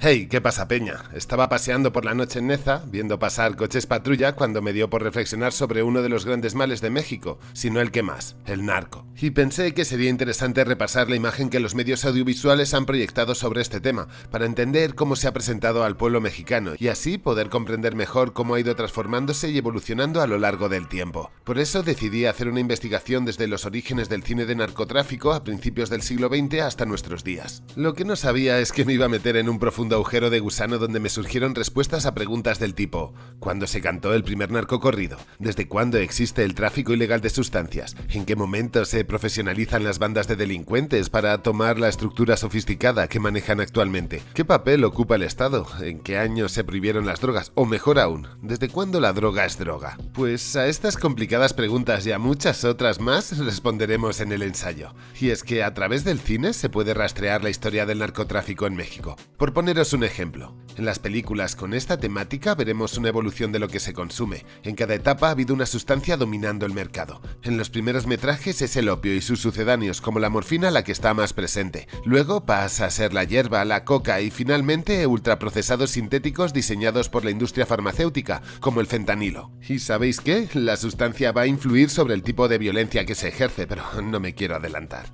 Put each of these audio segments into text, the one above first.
Hey, ¿qué pasa, peña? Estaba paseando por la noche en Neza, viendo pasar coches patrulla, cuando me dio por reflexionar sobre uno de los grandes males de México, si no el que más, el narco. Y pensé que sería interesante repasar la imagen que los medios audiovisuales han proyectado sobre este tema, para entender cómo se ha presentado al pueblo mexicano, y así poder comprender mejor cómo ha ido transformándose y evolucionando a lo largo del tiempo. Por eso decidí hacer una investigación desde los orígenes del cine de narcotráfico a principios del siglo XX hasta nuestros días. Lo que no sabía es que me iba a meter en un profundo agujero de gusano donde me surgieron respuestas a preguntas del tipo: ¿cuándo se cantó el primer narcocorrido? ¿Desde cuándo existe el tráfico ilegal de sustancias? ¿En qué momento se profesionalizan las bandas de delincuentes para tomar la estructura sofisticada que manejan actualmente? ¿Qué papel ocupa el Estado? ¿En qué año se prohibieron las drogas? O mejor aún, ¿desde cuándo la droga es droga? Pues a estas complicadas preguntas y a muchas otras más responderemos en el ensayo. Y es que a través del cine se puede rastrear la historia del narcotráfico en México. Por poneros un ejemplo, en las películas con esta temática veremos una evolución de lo que se consume. En cada etapa ha habido una sustancia dominando el mercado. En los primeros metrajes es el opio y sus sucedáneos, como la morfina, la que está más presente. Luego pasa a ser la hierba, la coca y finalmente ultraprocesados sintéticos diseñados por la industria farmacéutica, como el fentanilo. ¿Y sabéis qué? La sustancia va a influir sobre el tipo de violencia que se ejerce, pero no me quiero adelantar.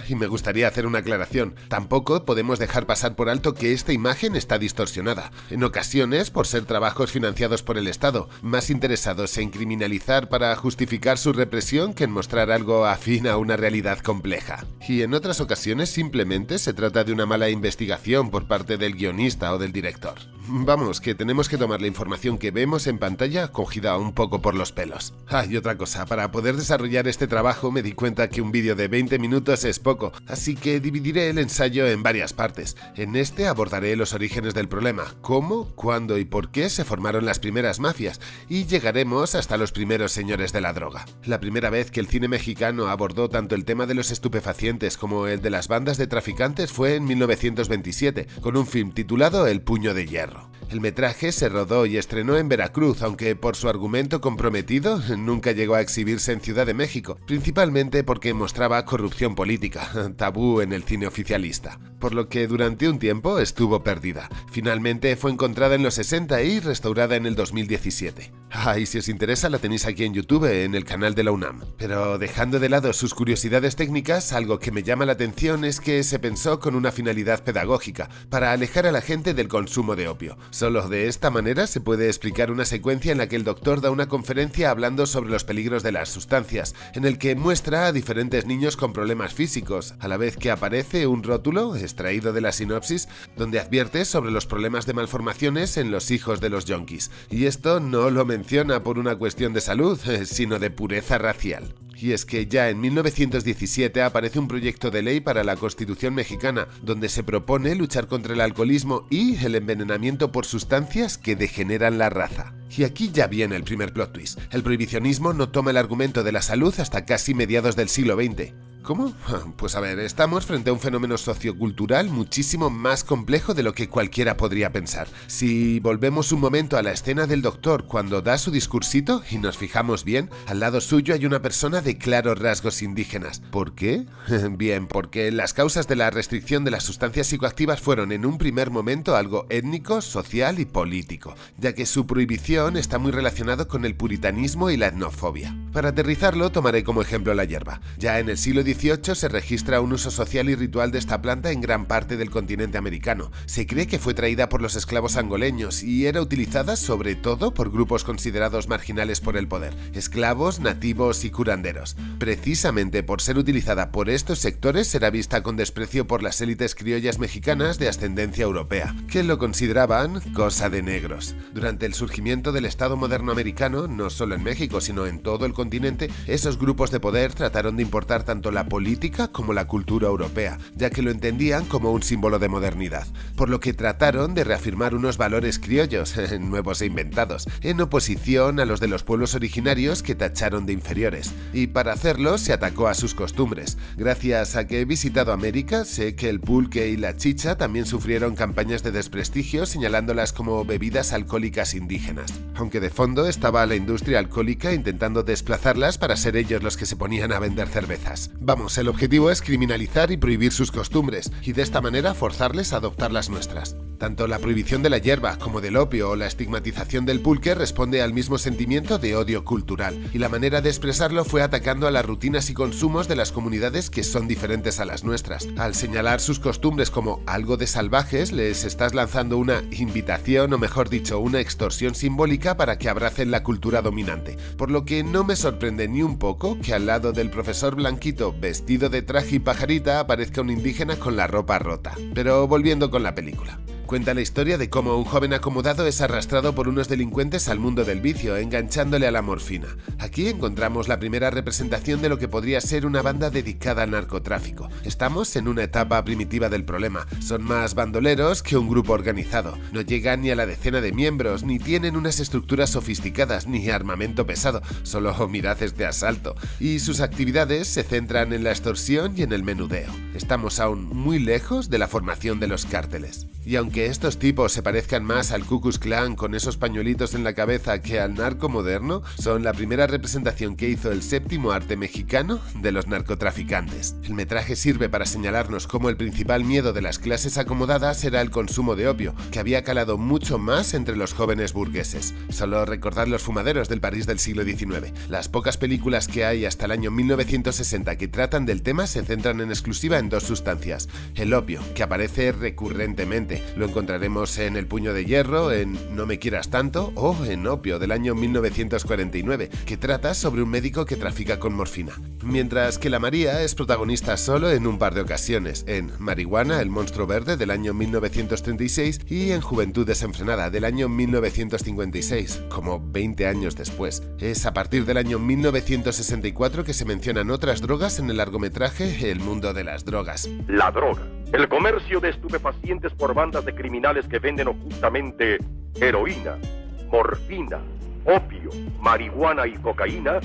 Y me gustaría hacer una aclaración. Tampoco podemos dejar pasar por alto que esta imagen está distorsionada, en ocasiones por ser trabajos financiados por el Estado, más interesados en criminalizar para justificar su represión que en mostrar algo afín a una realidad compleja. Y en otras ocasiones simplemente se trata de una mala investigación por parte del guionista o del director. Vamos, que tenemos que tomar la información que vemos en pantalla cogida un poco por los pelos. Y otra cosa, para poder desarrollar este trabajo me di cuenta que un vídeo de 20 minutos es poco, así que dividiré el ensayo en varias partes. En este abordaré los orígenes del problema, cómo, cuándo y por qué se formaron las primeras mafias, y llegaremos hasta los primeros señores de la droga. La primera vez que el cine mexicano abordó tanto el tema de los estupefacientes como el de las bandas de traficantes fue en 1927, con un film titulado El puño de hierro. El metraje se rodó y estrenó en Veracruz, aunque por su argumento comprometido nunca llegó a exhibirse en Ciudad de México, principalmente porque mostraba corrupción política, tabú en el cine oficialista, por lo que durante un tiempo estuvo perdida. Finalmente fue encontrada en los 60 y restaurada en el 2017. Y si os interesa la tenéis aquí en YouTube, en el canal de la UNAM. Pero dejando de lado sus curiosidades técnicas, algo que me llama la atención es que se pensó con una finalidad pedagógica, para alejar a la gente del consumo de opio. Solo de esta manera se puede explicar una secuencia en la que el doctor da una conferencia hablando sobre los peligros de las sustancias, en el que muestra a diferentes niños con problemas físicos, a la vez que aparece un rótulo, extraído de la sinopsis, donde advierte sobre los problemas de malformaciones en los hijos de los yonkis. Y esto no lo menciona por una cuestión de salud, sino de pureza racial. Y es que ya en 1917 aparece un proyecto de ley para la Constitución mexicana, donde se propone luchar contra el alcoholismo y el envenenamiento por sustancias que degeneran la raza. Y aquí ya viene el primer plot twist. El prohibicionismo no toma el argumento de la salud hasta casi mediados del siglo XX. ¿Cómo? Pues a ver, estamos frente a un fenómeno sociocultural muchísimo más complejo de lo que cualquiera podría pensar. Si volvemos un momento a la escena del doctor cuando da su discursito y nos fijamos bien, al lado suyo hay una persona de claros rasgos indígenas. ¿Por qué? Bien, porque las causas de la restricción de las sustancias psicoactivas fueron en un primer momento algo étnico, social y político, ya que su prohibición está muy relacionado con el puritanismo y la etnofobia. Para aterrizarlo tomaré como ejemplo la hierba. Ya en el siglo XVIII se registra un uso social y ritual de esta planta en gran parte del continente americano. Se cree que fue traída por los esclavos angoleños y era utilizada sobre todo por grupos considerados marginales por el poder, esclavos, nativos y curanderos. Precisamente por ser utilizada por estos sectores será vista con desprecio por las élites criollas mexicanas de ascendencia europea, que lo consideraban cosa de negros. Durante el surgimiento del Estado moderno americano, no solo en México sino en todo el continente, esos grupos de poder trataron de importar tanto la política como la cultura europea, ya que lo entendían como un símbolo de modernidad, por lo que trataron de reafirmar unos valores criollos, nuevos e inventados, en oposición a los de los pueblos originarios que tacharon de inferiores, y para hacerlo se atacó a sus costumbres. Gracias a que he visitado América, sé que el pulque y la chicha también sufrieron campañas de desprestigio señalándolas como bebidas alcohólicas indígenas, aunque de fondo estaba la industria alcohólica intentando desplazarlas para ser ellos los que se ponían a vender cervezas. Vamos, el objetivo es criminalizar y prohibir sus costumbres, y de esta manera forzarles a adoptar las nuestras. Tanto la prohibición de la hierba como del opio o la estigmatización del pulque responde al mismo sentimiento de odio cultural, y la manera de expresarlo fue atacando a las rutinas y consumos de las comunidades que son diferentes a las nuestras. Al señalar sus costumbres como algo de salvajes, les estás lanzando una invitación, o mejor dicho, una extorsión simbólica para que abracen la cultura dominante. Por lo que no me sorprende ni un poco que al lado del profesor blanquito vestido de traje y pajarita aparezca un indígena con la ropa rota. Pero volviendo con la película. Cuenta la historia de cómo un joven acomodado es arrastrado por unos delincuentes al mundo del vicio, enganchándole a la morfina. Aquí encontramos la primera representación de lo que podría ser una banda dedicada al narcotráfico. Estamos en una etapa primitiva del problema. Son más bandoleros que un grupo organizado. No llegan ni a la decena de miembros, ni tienen unas estructuras sofisticadas, ni armamento pesado, solo miraces de asalto. Y sus actividades se centran en la extorsión y en el menudeo. Estamos aún muy lejos de la formación de los cárteles. Y aunque estos tipos se parezcan más al Ku Klux Klan con esos pañuelitos en la cabeza que al narco moderno, son la primera representación que hizo el séptimo arte mexicano de los narcotraficantes. El metraje sirve para señalarnos cómo el principal miedo de las clases acomodadas era el consumo de opio, que había calado mucho más entre los jóvenes burgueses. Solo recordad los fumaderos del París del siglo XIX. Las pocas películas que hay hasta el año 1960 que tratan del tema se centran en exclusiva en dos sustancias: el opio, que aparece recurrentemente. Lo encontraremos en El puño de hierro, en No me quieras tanto o en Opio del año 1949, que trata sobre un médico que trafica con morfina. Mientras que la María es protagonista solo en un par de ocasiones, en Marihuana, el monstruo verde del año 1936 y en Juventud desenfrenada del año 1956, como 20 años después. Es a partir del año 1964 que se mencionan otras drogas en el largometraje El mundo de las drogas. La droga. El comercio de estupefacientes por bandas de criminales que venden ocultamente heroína, morfina, opio, marihuana y cocaína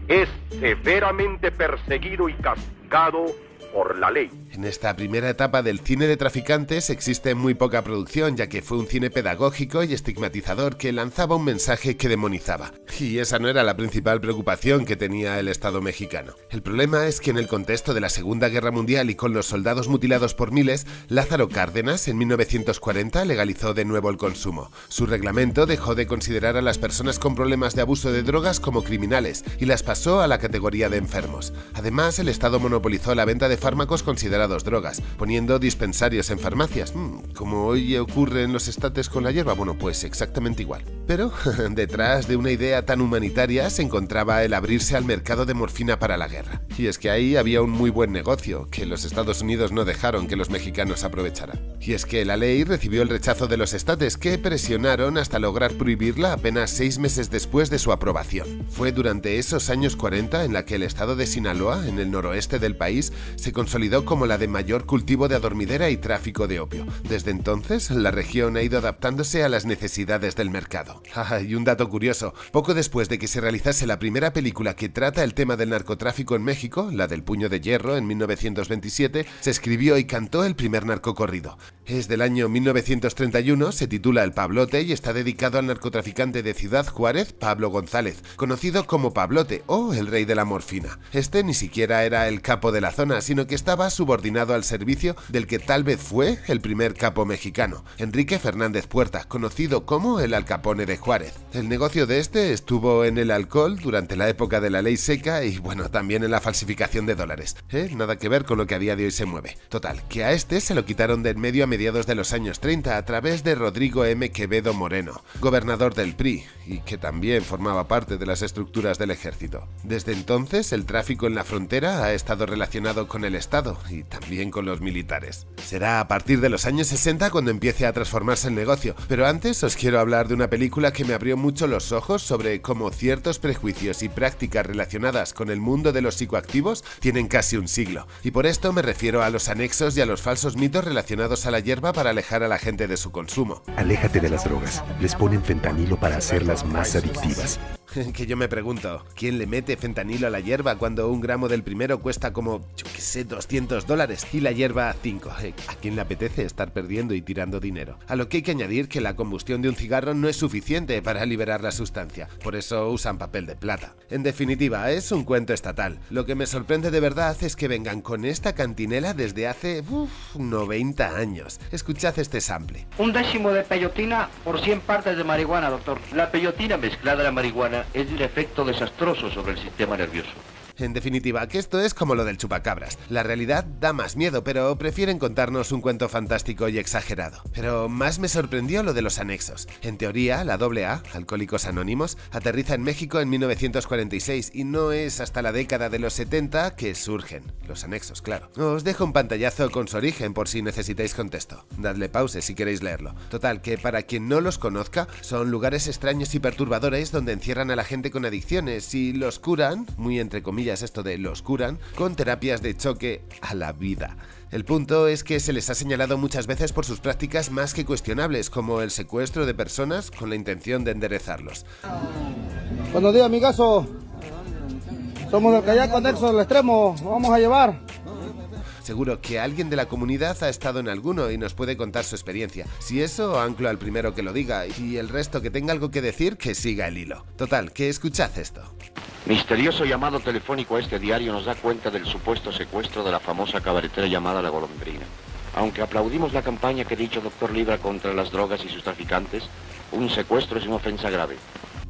es severamente perseguido y castigado por la ley. En esta primera etapa del cine de traficantes existe muy poca producción, ya que fue un cine pedagógico y estigmatizador que lanzaba un mensaje que demonizaba. Y esa no era la principal preocupación que tenía el Estado mexicano. El problema es que en el contexto de la Segunda Guerra Mundial y con los soldados mutilados por miles, Lázaro Cárdenas en 1940 legalizó de nuevo el consumo. Su reglamento dejó de considerar a las personas con problemas de abuso de drogas como criminales y las pasó a la categoría de enfermos. Además, el Estado monopolizó la venta de fármacos considerados drogas, poniendo dispensarios en farmacias. Como hoy ocurre en los estates con la hierba, bueno, pues exactamente igual. Pero detrás de una idea tan humanitaria se encontraba el abrirse al mercado de morfina para la guerra. Y es que ahí había un muy buen negocio, que los Estados Unidos no dejaron que los mexicanos aprovecharan. Y es que la ley recibió el rechazo de los estates, que presionaron hasta lograr prohibirla apenas 6 meses después de su aprobación. Fue durante esos años 40 en la que el estado de Sinaloa, en el noroeste del país, se consolidó como la de mayor cultivo de adormidera y tráfico de opio. Desde entonces, la región ha ido adaptándose a las necesidades del mercado. Y un dato curioso, poco después de que se realizase la primera película que trata el tema del narcotráfico en México, la del Puño de Hierro, en 1927, se escribió y cantó el primer narcocorrido. Es del año 1931, se titula El Pablote y está dedicado al narcotraficante de Ciudad Juárez, Pablo González, conocido como Pablote o el rey de la morfina. Este ni siquiera era el capo de la zona, sino que estaba subordinado al servicio del que tal vez fue el primer capo mexicano, Enrique Fernández Puerta, conocido como el Al Capone de Juárez. El negocio de este estuvo en el alcohol durante la época de la ley seca y bueno, también en la falsificación de dólares. Nada que ver con lo que a día de hoy se mueve. Total, que a este se lo quitaron de en medio a mediados de los años 30 a través de Rodrigo M. Quevedo Moreno, gobernador del PRI, y que también formaba parte de las estructuras del ejército. Desde entonces, el tráfico en la frontera ha estado relacionado con el Estado y también con los militares. Será a partir de los años 60 cuando empiece a transformarse el negocio, pero antes os quiero hablar de una película que me abrió mucho los ojos sobre cómo ciertos prejuicios y prácticas relacionadas con el mundo de los psicoactivos tienen casi un siglo, y por esto me refiero a los anexos y a los falsos mitos relacionados a la hierba para alejar a la gente de su consumo. Aléjate de las drogas, les ponen fentanilo para hacerlas más adictivas. Que yo me pregunto, ¿quién le mete fentanilo a la hierba cuando un gramo del primero cuesta como, yo qué sé, $200 y la hierba 5? ¿A quién le apetece estar perdiendo y tirando dinero? A lo que hay que añadir que la combustión de un cigarro no es suficiente suficiente para liberar la sustancia, por eso usan papel de plata. En definitiva, es un cuento estatal. Lo que me sorprende de verdad es que vengan con esta cantinela desde hace 90 años. Escuchad este sample. 1/10 de peyotina por 100 partes de marihuana, doctor. La peyotina mezclada a la marihuana es de un efecto desastroso sobre el sistema nervioso. En definitiva, que esto es como lo del chupacabras. La realidad da más miedo, pero prefieren contarnos un cuento fantástico y exagerado. Pero más me sorprendió lo de los anexos. En teoría, la AA, Alcohólicos Anónimos, aterriza en México en 1946 y no es hasta la década de los 70 que surgen. Los anexos, claro. Os dejo un pantallazo con su origen por si necesitáis contexto. Dadle pause si queréis leerlo. Total, que para quien no los conozca, son lugares extraños y perturbadores donde encierran a la gente con adicciones y los curan, muy entre comillas esto de los curan, con terapias de choque a la vida. El punto es que se les ha señalado muchas veces por sus prácticas más que cuestionables, como el secuestro de personas con la intención de enderezarlos. Buenos días, amigazo. Somos del Kayak Anexo del Extremo. Nos vamos a llevar. Seguro que alguien de la comunidad ha estado en alguno y nos puede contar su experiencia. Si eso, anclo al primero que lo diga y el resto que tenga algo que decir, que siga el hilo. Total, que escuchad esto. Misterioso llamado telefónico a este diario nos da cuenta del supuesto secuestro de la famosa cabaretera llamada La Golondrina. Aunque aplaudimos la campaña que dicho doctor libra contra las drogas y sus traficantes, un secuestro es una ofensa grave.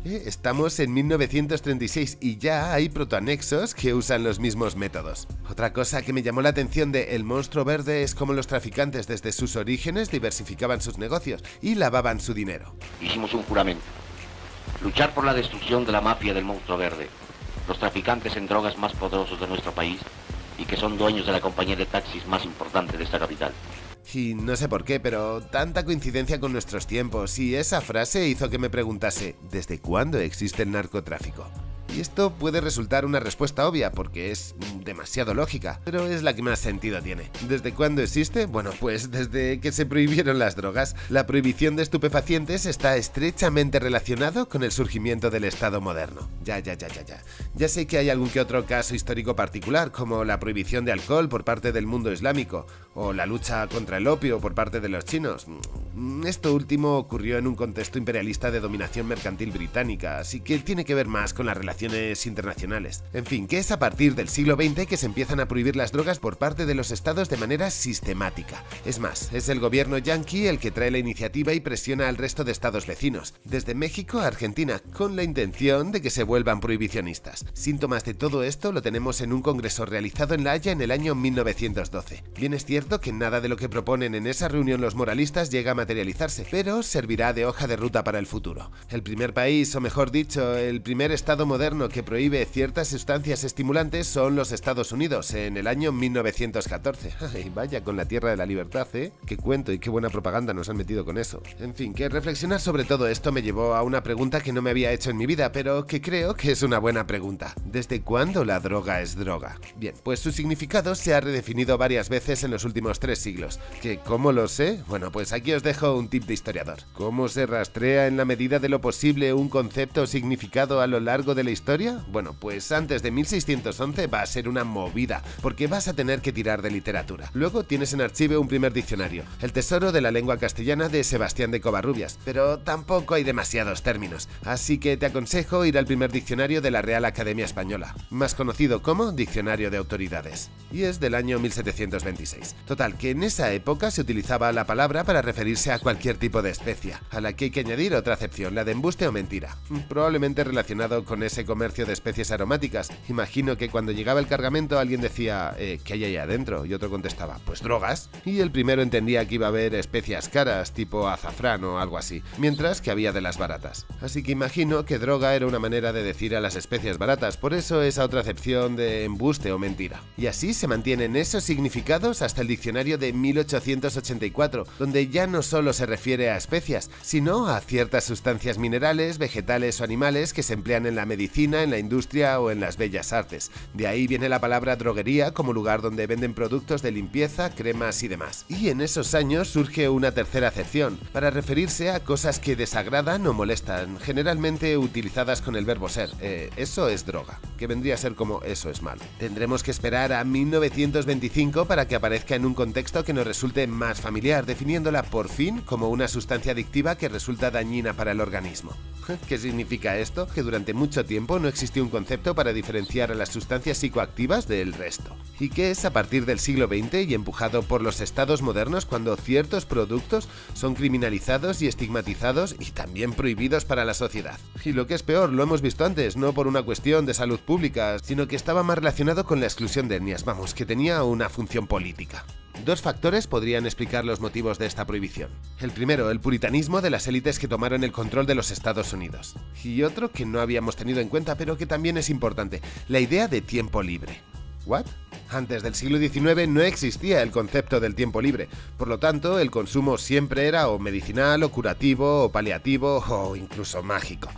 Estamos en 1936 y ya hay protoanexos que usan los mismos métodos. Otra cosa que me llamó la atención de El Monstruo Verde es cómo los traficantes desde sus orígenes diversificaban sus negocios y lavaban su dinero. Hicimos un juramento. Luchar por la destrucción de la mafia del Monstruo Verde, los traficantes en drogas más poderosos de nuestro país y que son dueños de la compañía de taxis más importante de esta capital. Y no sé por qué, pero tanta coincidencia con nuestros tiempos y esa frase hizo que me preguntase ¿desde cuándo existe el narcotráfico? Y esto puede resultar una respuesta obvia porque es demasiado lógica, pero es la que más sentido tiene. ¿Desde cuándo existe? Bueno, pues desde que se prohibieron las drogas. La prohibición de estupefacientes está estrechamente relacionado con el surgimiento del Estado moderno. Ya sé que hay algún que otro caso histórico particular, como la prohibición de alcohol por parte del mundo islámico, o la lucha contra el opio por parte de los chinos. Esto último ocurrió en un contexto imperialista de dominación mercantil británica, así que tiene que ver más con las relaciones internacionales. En fin, que es a partir del siglo XX que se empiezan a prohibir las drogas por parte de los estados de manera sistemática. Es más, es el gobierno yanqui el que trae la iniciativa y presiona al resto de estados vecinos, desde México a Argentina, con la intención de que se vuelvan prohibicionistas. Síntomas de todo esto lo tenemos en un congreso realizado en La Haya en el año 1912. Bien es cierto que nada de lo que proponen en esa reunión los moralistas llega a materializarse, pero servirá de hoja de ruta para el futuro. El primer país, o mejor dicho, el primer estado moderno que prohíbe ciertas sustancias estimulantes son los Estados Unidos, en el año 1914. Ay, vaya con la tierra de la libertad, ¿eh? Qué cuento y qué buena propaganda nos han metido con eso. En fin, que reflexionar sobre todo esto me llevó a una pregunta que no me había hecho en mi vida, pero que creo que es una buena pregunta. ¿Desde cuándo la droga es droga? Bien, pues su significado se ha redefinido varias veces en los últimos 3 siglos. ¿Que cómo lo sé? Bueno, pues aquí os dejo un tip de historiador. ¿Cómo se rastrea en la medida de lo posible un concepto o significado a lo largo de la historia? Bueno, pues antes de 1611 va a ser una movida, porque vas a tener que tirar de literatura. Luego tienes en archivo un primer diccionario, El tesoro de la lengua castellana de Sebastián de Covarrubias, pero tampoco hay demasiados términos, así que te aconsejo ir al primer diccionario de la Real Academia Española, más conocido como Diccionario de Autoridades, y es del año 1726. Total, que en esa época se utilizaba la palabra para referirse a cualquier tipo de especia, a la que hay que añadir otra acepción, la de embuste o mentira, probablemente relacionado con ese comercio de especies aromáticas. Imagino que cuando llegaba el cargamento alguien decía ¿qué hay ahí adentro? Y otro contestaba, pues drogas. Y el primero entendía que iba a haber especias caras, tipo azafrán o algo así, mientras que había de las baratas. Así que imagino que droga era una manera de decir a las especias baratas, por eso esa otra acepción de embuste o mentira. Y así se mantienen esos significados hasta el diccionario de 1884, donde ya no solo se refiere a especias, sino a ciertas sustancias minerales, vegetales o animales que se emplean en la medicina, en la industria o en las bellas artes. De ahí viene la palabra droguería como lugar donde venden productos de limpieza, cremas y demás. Y en esos años surge una tercera acepción, para referirse a cosas que desagradan o molestan, generalmente utilizadas con el verbo ser. Eso es droga, que vendría a ser como eso es malo. Tendremos que esperar a 1925 para que aparezca en un contexto que nos resulte más familiar, definiéndola por fin como una sustancia adictiva que resulta dañina para el organismo. ¿Qué significa esto? Que durante mucho tiempo no existió un concepto para diferenciar a las sustancias psicoactivas del resto, y que es a partir del siglo XX y empujado por los estados modernos cuando ciertos productos son criminalizados y estigmatizados y también prohibidos para la sociedad. Y lo que es peor, lo hemos visto antes, no por una cuestión de salud pública, sino que estaba más relacionado con la exclusión de etnias, vamos, que tenía una función política. Dos factores podrían explicar los motivos de esta prohibición. El primero, el puritanismo de las élites que tomaron el control de los Estados Unidos. Y otro que no habíamos tenido en cuenta, pero que también es importante, la idea de tiempo libre. ¿What? Antes del siglo XIX no existía el concepto del tiempo libre, por lo tanto el consumo siempre era o medicinal, o curativo, o paliativo, o incluso mágico.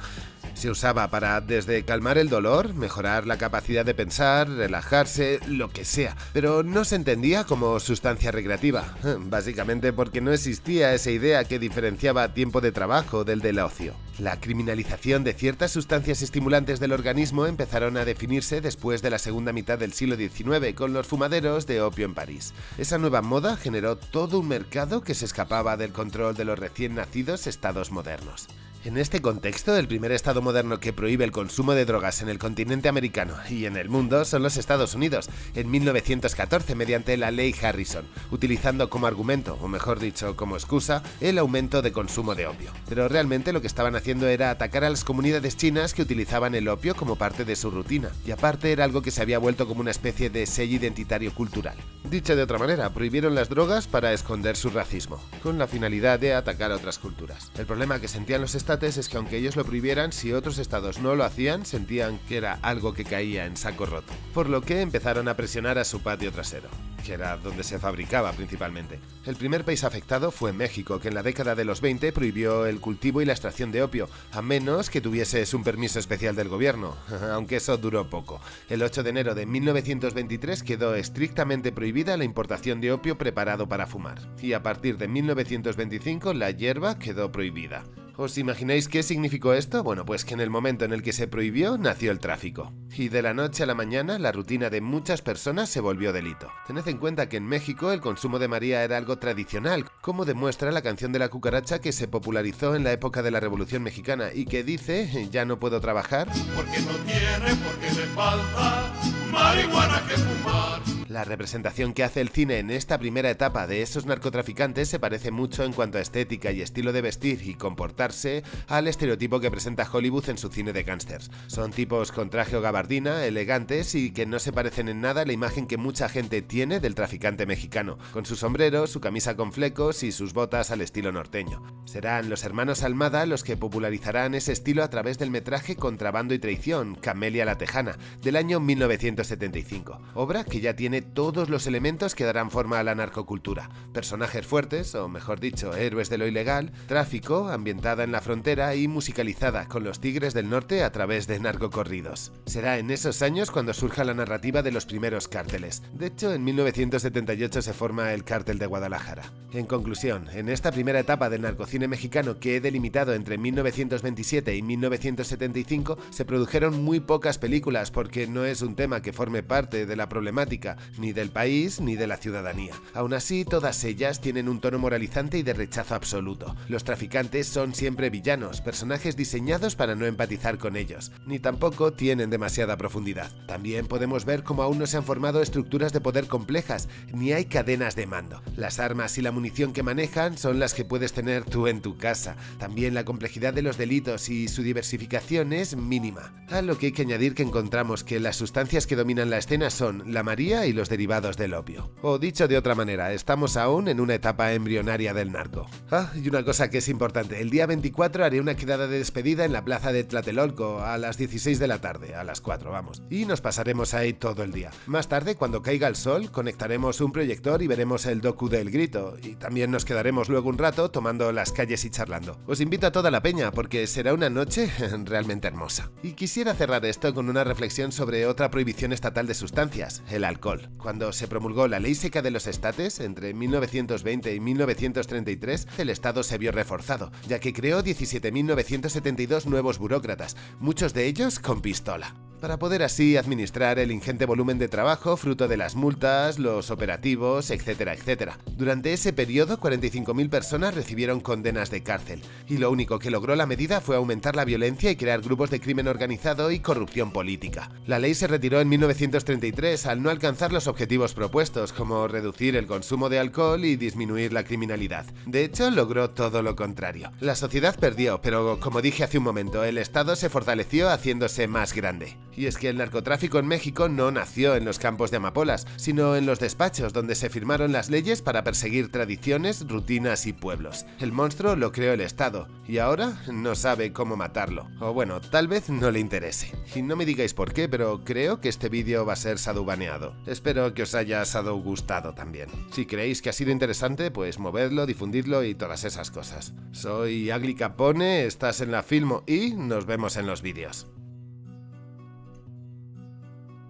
Se usaba para desde calmar el dolor, mejorar la capacidad de pensar, relajarse, lo que sea, pero no se entendía como sustancia recreativa, básicamente porque no existía esa idea que diferenciaba tiempo de trabajo del ocio. La criminalización de ciertas sustancias estimulantes del organismo empezaron a definirse después de la segunda mitad del siglo XIX con los fumaderos de opio en París. Esa nueva moda generó todo un mercado que se escapaba del control de los recién nacidos estados modernos. En este contexto, el primer estado moderno que prohíbe el consumo de drogas en el continente americano y en el mundo son los Estados Unidos, en 1914 mediante la Ley Harrison, utilizando como argumento, o mejor dicho, como excusa, el aumento de consumo de opio. Pero realmente lo que estaban haciendo era atacar a las comunidades chinas que utilizaban el opio como parte de su rutina, y aparte era algo que se había vuelto como una especie de sello identitario cultural. Dicho de otra manera, prohibieron las drogas para esconder su racismo, con la finalidad de atacar a otras culturas. El problema que sentían los estates es que aunque ellos lo prohibieran, si otros estados no lo hacían, sentían que era algo que caía en saco roto, por lo que empezaron a presionar a su patio trasero, que era donde se fabricaba principalmente. El primer país afectado fue México, que en la década de los 20 prohibió el cultivo y la extracción de opio, a menos que tuvieses un permiso especial del gobierno, aunque eso duró poco. El 8 de enero de 1923 quedó estrictamente prohibida la importación de opio preparado para fumar, y a partir de 1925 la hierba quedó prohibida. ¿Os imagináis qué significó esto? Bueno, pues que en el momento en el que se prohibió, nació el tráfico. Y de la noche a la mañana, la rutina de muchas personas se volvió delito. Tened en cuenta que en México el consumo de María era algo tradicional, como demuestra la canción de la cucaracha que se popularizó en la época de la Revolución Mexicana y que dice, ya no puedo trabajar, porque no tiene, porque le falta marihuana que fumar. La representación que hace el cine en esta primera etapa de esos narcotraficantes se parece mucho en cuanto a estética y estilo de vestir y comportarse al estereotipo que presenta Hollywood en su cine de gángsters. Son tipos con traje o gabardina, elegantes y que no se parecen en nada a la imagen que mucha gente tiene del traficante mexicano, con su sombrero, su camisa con flecos y sus botas al estilo norteño. Serán los hermanos Almada los que popularizarán ese estilo a través del metraje Contrabando y Traición, Camelia la Tejana, del año 1975, obra que ya tiene todos los elementos que darán forma a la narcocultura. Personajes fuertes, o mejor dicho, héroes de lo ilegal, tráfico, ambientada en la frontera y musicalizada con los Tigres del Norte a través de narcocorridos. Será en esos años cuando surja la narrativa de los primeros cárteles. De hecho, en 1978 se forma el Cártel de Guadalajara. En conclusión, en esta primera etapa del narcocine mexicano que he delimitado entre 1927 y 1975, se produjeron muy pocas películas porque no es un tema que forme parte de la problemática, ni del país ni de la ciudadanía. Aún así, todas ellas tienen un tono moralizante y de rechazo absoluto. Los traficantes son siempre villanos, personajes diseñados para no empatizar con ellos, ni tampoco tienen demasiada profundidad. También podemos ver cómo aún no se han formado estructuras de poder complejas, ni hay cadenas de mando. Las armas y la munición que manejan son las que puedes tener tú en tu casa. También la complejidad de los delitos y su diversificación es mínima. A lo que hay que añadir que encontramos que las sustancias que dominan la escena son la María y los derivados del opio. O dicho de otra manera, estamos aún en una etapa embrionaria del narco. Y una cosa que es importante, el día 24 haré una quedada de despedida en la plaza de Tlatelolco a las 16 de la tarde, a las 4 vamos, y nos pasaremos ahí todo el día. Más tarde, cuando caiga el sol, conectaremos un proyector y veremos el docu del Grito, y también nos quedaremos luego un rato tomando las calles y charlando. Os invito a toda la peña porque será una noche realmente hermosa. Y quisiera cerrar esto con una reflexión sobre otra prohibición estatal de sustancias, el alcohol. Cuando se promulgó la ley seca de los estates, entre 1920 y 1933, el Estado se vio reforzado, ya que creó 17.972 nuevos burócratas, muchos de ellos con pistola. para poder así administrar el ingente volumen de trabajo fruto de las multas, los operativos, etcétera, etcétera. Durante ese periodo, 45.000 personas recibieron condenas de cárcel, y lo único que logró la medida fue aumentar la violencia y crear grupos de crimen organizado y corrupción política. La ley se retiró en 1933 al no alcanzar los objetivos propuestos, como reducir el consumo de alcohol y disminuir la criminalidad. De hecho, logró todo lo contrario. La sociedad perdió, pero como dije hace un momento, el Estado se fortaleció haciéndose más grande. Y es que el narcotráfico en México no nació en los campos de amapolas, sino en los despachos donde se firmaron las leyes para perseguir tradiciones, rutinas y pueblos. El monstruo lo creó el Estado, y ahora no sabe cómo matarlo. O bueno, tal vez no le interese. Y no me digáis por qué, pero creo que este vídeo va a ser sadubaneado. Espero que os haya gustado también. Si creéis que ha sido interesante, pues movedlo, difundidlo y todas esas cosas. Soy Agli Capone, estás en La Filmo y nos vemos en los vídeos.